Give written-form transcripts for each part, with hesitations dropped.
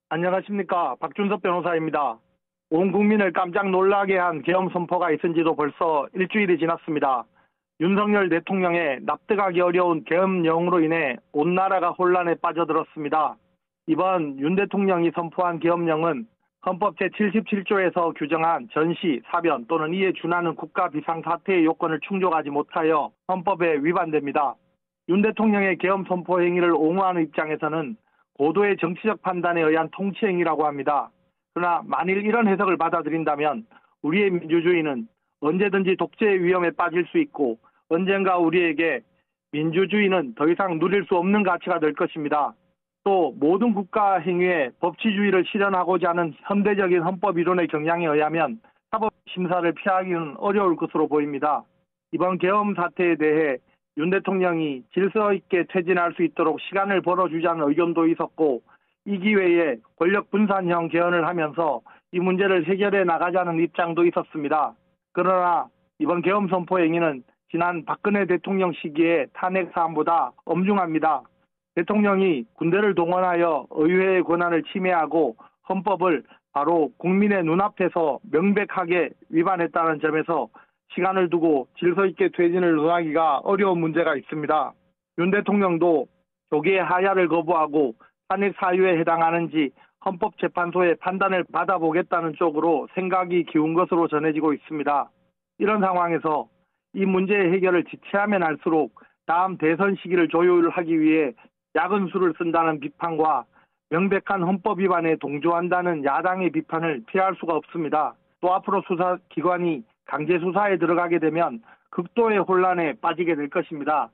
안녕하십니까. 박준섭 변호사입니다. 온 국민을 깜짝 놀라게 한 계엄 선포가 있은 지도 벌써 일주일이 지났습니다. 윤석열 대통령의 납득하기 어려운 계엄령으로 인해 온 나라가 혼란에 빠져들었습니다. 이번 윤 대통령이 선포한 계엄령은 헌법 제77조에서 규정한 전시, 사변 또는 이에 준하는 국가 비상사태의 요건을 충족하지 못하여 헌법에 위반됩니다. 윤 대통령의 계엄 선포 행위를 옹호하는 입장에서는 고도의 정치적 판단에 의한 통치행위라고 합니다. 그러나 만일 이런 해석을 받아들인다면 우리의 민주주의는 언제든지 독재의 위험에 빠질 수 있고 언젠가 우리에게 민주주의는 더 이상 누릴 수 없는 가치가 될 것입니다. 또 모든 국가 행위에 법치주의를 실현하고자 하는 현대적인 헌법 이론의 경향에 의하면 사법 심사를 피하기는 어려울 것으로 보입니다. 이번 계엄 사태에 대해 윤 대통령이 질서 있게 퇴진할 수 있도록 시간을 벌어주자는 의견도 있었고 이 기회에 권력 분산형 개헌을 하면서 이 문제를 해결해 나가자는 입장도 있었습니다. 그러나 이번 계엄 선포 행위는 지난 박근혜 대통령 시기의 탄핵 사안보다 엄중합니다. 대통령이 군대를 동원하여 의회의 권한을 침해하고 헌법을 바로 국민의 눈앞에서 명백하게 위반했다는 점에서 시간을 두고 질서 있게 퇴진을 논하기가 어려운 문제가 있습니다. 윤 대통령도 조기의 하야를 거부하고 탄핵 사유에 해당하는지 헌법재판소의 판단을 받아보겠다는 쪽으로 생각이 기운 것으로 전해지고 있습니다. 이런 상황에서 이 문제의 해결을 지체하면 할수록 다음 대선 시기를 조율하기 위해 야근 수를 쓴다는 비판과 명백한 헌법 위반에 동조한다는 야당의 비판을 피할 수가 없습니다. 또 앞으로 수사기관이 강제 수사에 들어가게 되면 극도의 혼란에 빠지게 될 것입니다.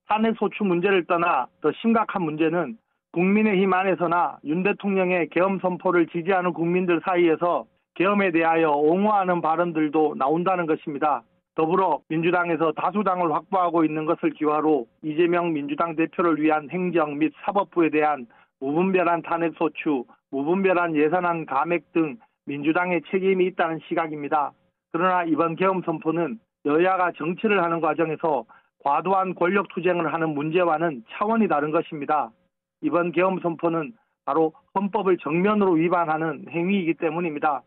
탄핵 소추 문제를 떠나 더 심각한 문제는 국민의힘 안에서나 윤 대통령의 계엄 선포를 지지하는 국민들 사이에서 계엄에 대하여 옹호하는 발언들도 나온다는 것입니다. 더불어 민주당에서 다수당을 확보하고 있는 것을 기화로 이재명 민주당 대표를 위한 행정 및 사법부에 대한 무분별한 탄핵 소추, 무분별한 예산안 감액 등 민주당의 책임이 있다는 시각입니다. 그러나 이번 계엄 선포는 여야가 정치를 하는 과정에서 과도한 권력 투쟁을 하는 문제와는 차원이 다른 것입니다. 이번 계엄 선포는 바로 헌법을 정면으로 위반하는 행위이기 때문입니다.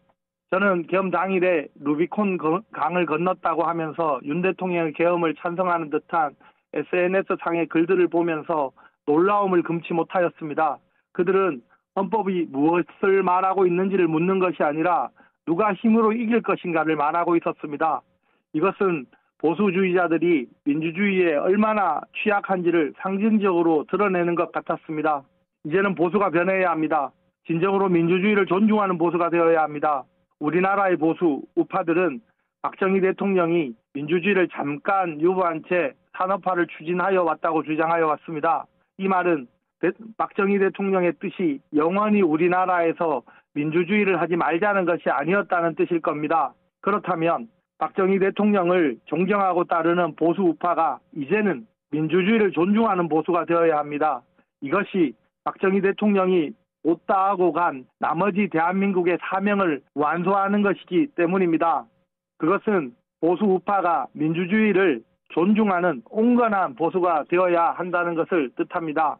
저는 계엄 당일에 루비콘 강을 건넜다고 하면서 윤 대통령의 계엄을 찬성하는 듯한 SNS상의 글들을 보면서 놀라움을 금치 못하였습니다. 그들은 헌법이 무엇을 말하고 있는지를 묻는 것이 아니라 누가 힘으로 이길 것인가를 말하고 있었습니다. 이것은 보수주의자들이 민주주의에 얼마나 취약한지를 상징적으로 드러내는 것 같았습니다. 이제는 보수가 변해야 합니다. 진정으로 민주주의를 존중하는 보수가 되어야 합니다. 우리나라의 보수 우파들은 박정희 대통령이 민주주의를 잠깐 유보한 채 산업화를 추진하여 왔다고 주장하여 왔습니다. 이 말은 박정희 대통령의 뜻이 영원히 우리나라에서 민주주의를 하지 말자는 것이 아니었다는 뜻일 겁니다. 그렇다면 박정희 대통령을 존경하고 따르는 보수 우파가 이제는 민주주의를 존중하는 보수가 되어야 합니다. 이것이 박정희 대통령이 못다 하고 간 나머지 대한민국의 사명을 완수하는 것이기 때문입니다. 그것은 보수 우파가 민주주의를 존중하는 온건한 보수가 되어야 한다는 것을 뜻합니다.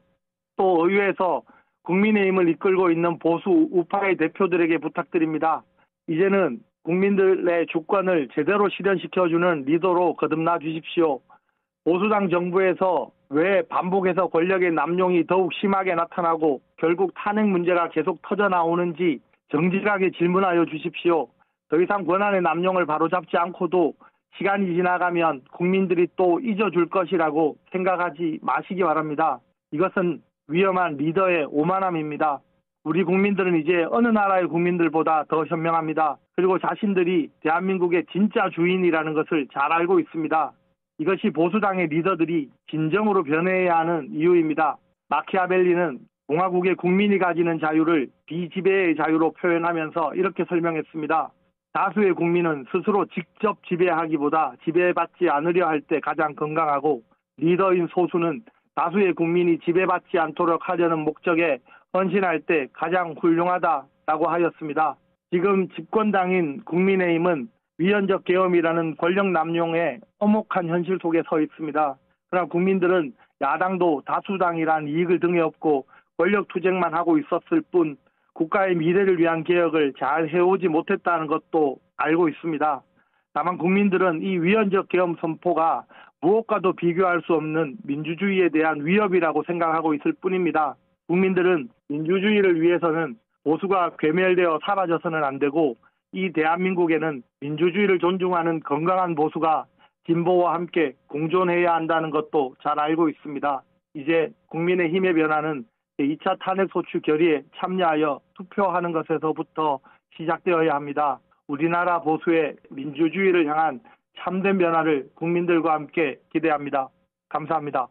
또 의회에서 국민의힘을 이끌고 있는 보수 우파의 대표들에게 부탁드립니다. 이제는 국민들의 주권을 제대로 실현시켜주는 리더로 거듭나 주십시오. 보수당 정부에서 왜 반복해서 권력의 남용이 더욱 심하게 나타나고 결국 탄핵 문제가 계속 터져나오는지 정직하게 질문하여 주십시오. 더 이상 권한의 남용을 바로잡지 않고도 시간이 지나가면 국민들이 또 잊어줄 것이라고 생각하지 마시기 바랍니다. 이것은 위험한 리더의 오만함입니다. 우리 국민들은 이제 어느 나라의 국민들보다 더 현명합니다. 그리고 자신들이 대한민국의 진짜 주인이라는 것을 잘 알고 있습니다. 이것이 보수당의 리더들이 진정으로 변해야 하는 이유입니다. 마키아벨리는 공화국의 국민이 가지는 자유를 비지배의 자유로 표현하면서 이렇게 설명했습니다. 다수의 국민은 스스로 직접 지배하기보다 지배받지 않으려 할 때 가장 건강하고 리더인 소수는 다수의 국민이 지배받지 않도록 하려는 목적에 헌신할 때 가장 훌륭하다라고 하였습니다. 지금 집권당인 국민의힘은 위헌적 계엄이라는 권력 남용의 엄혹한 현실 속에 서 있습니다. 그러나 국민들은 야당도 다수당이란 이익을 등에 업고 권력 투쟁만 하고 있었을 뿐 국가의 미래를 위한 개혁을 잘 해오지 못했다는 것도 알고 있습니다. 다만 국민들은 이 위헌적 계엄 선포가 무엇과도 비교할 수 없는 민주주의에 대한 위협이라고 생각하고 있을 뿐입니다. 국민들은 민주주의를 위해서는 보수가 괴멸되어 사라져서는 안 되고 이 대한민국에는 민주주의를 존중하는 건강한 보수가 진보와 함께 공존해야 한다는 것도 잘 알고 있습니다. 이제 국민의힘의 변화는 제2차 탄핵소추 결의에 참여하여 투표하는 것에서부터 시작되어야 합니다. 우리나라 보수의 민주주의를 향한 참된 변화를 국민들과 함께 기대합니다. 감사합니다.